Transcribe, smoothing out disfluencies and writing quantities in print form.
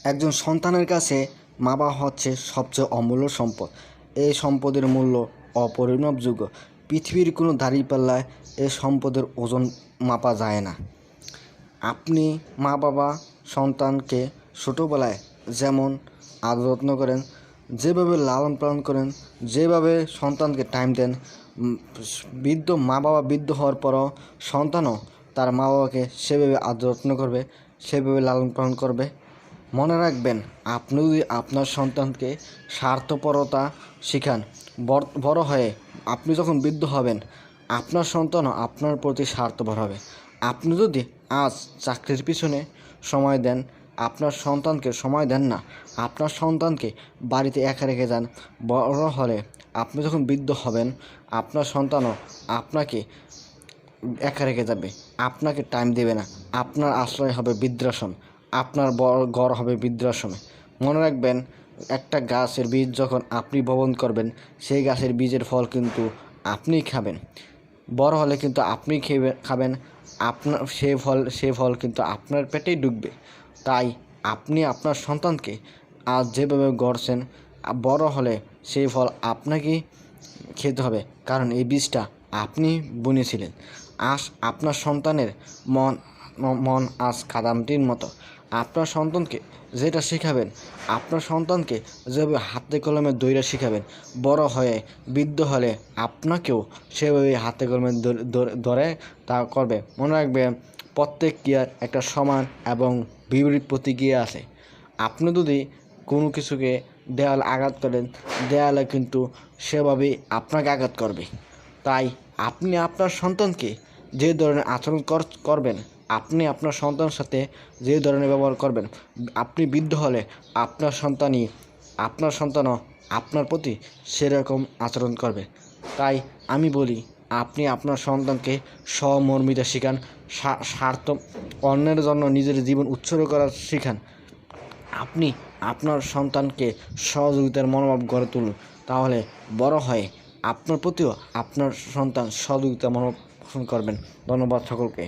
একজন সন্তানের কাছে মা বাবা হচ্ছে সবচেয়ে অমূল্য সম্পদ। এই সম্পদের মূল্য অপরিমাপযোগ্য। পৃথিবীর কোনো দাঁড়িপাল্লায় এই সম্পদের ওজন মাপা যায় না। আপনি মা বাবা সন্তানকে ছোটোবেলায় যেমন আদর যত্ন করেন, যেভাবে লালন পালন করেন, যেভাবে সন্তানকে টাইম দেন, মা বাবা বৃদ্ধ হওয়ার পরও সন্তানও তার মা বাবাকে সেভাবে আদর যত্ন করবে, সেভাবে লালন পালন করবে। মনে রাখবেন, আপনি যদি আপনার সন্তানকে স্বার্থপরতা শেখান, বড় হয়ে আপনি যখন বৃদ্ধ হবেন, আপনার সন্তানও আপনার প্রতি স্বার্থপর হবে। আপনি যদি আজ চাকরির পিছনে সময় দেন, আপনার সন্তানকে সময় দেন না, আপনার সন্তানকে বাড়িতে একা রেখে যান, বড় হলে আপনি যখন বৃদ্ধ হবেন, আপনার সন্তানও আপনাকে একা রেখে যাবে, আপনাকে টাইম দেবে না। আপনার আশ্রয় হবে বৃদ্ধাশ্রম, আপনার ঘর হবে বৃদ্ধাশ্রমে। মনে রাখবেন, একটা গাছের বীজ যখন আপনি বপন করবেন, সেই গাছের বীজের ফল কিন্তু আপনিই খাবেন। বড় হলে কিন্তু আপনি খাবেন, আপনার সে ফল কিন্তু আপনার পেটেই ঢুকবে। তাই আপনি আপনার সন্তানকে আজ যেভাবে গড়ছেন, বড় হলে সেই ফল আপনাকেই খেতে হবে, কারণ এই বীজটা আপনি বুনেছিলেন। আজ আপনার সন্তানের মন আজ কাদামাটির মতো। আপনার সন্তানকে যেটা শেখাবেন, আপনার সন্তানকে যেভাবে হাতে কলমে দৌড়া শেখাবেন, বড় হয়ে বৃদ্ধ হলে আপনাকেও সেভাবে হাতে কলমে ধরে তা করবে। মনে রাখবে, প্রত্যেক ক্রিয়ার একটা সমান এবং বিপরীত প্রতিক্রিয়া আছে। আপনি যদি কোনো কিছুকে দেয়ালে আঘাত করেন, দেয়ালে কিন্তু সেভাবেই আপনাকে আঘাত করবে। তাই আপনি আপনার সন্তানকে যে ধরনের আচরণ করবেন, আপনি আপনার সন্তানের সাথে যে ধরনের ব্যবহার করবেন, আপনি বৃদ্ধ হলে আপনার সন্তানও আপনার প্রতি সেরকম আচরণ করবে। তাই আমি বলি, আপনি আপনার সন্তানকে সহমর্মিতা শেখান, অন্যের জন্য নিজের জীবন উৎসর্গ করা শেখান। আপনি আপনার সন্তানকে সহযোগিতার মনোভাব গড়ে তুলুন, তাহলে বড় হয়ে আপনার প্রতিও আপনার সন্তান সহযোগিতার মনোভাব পোষণ করবেন। ধন্যবাদ সকলকে।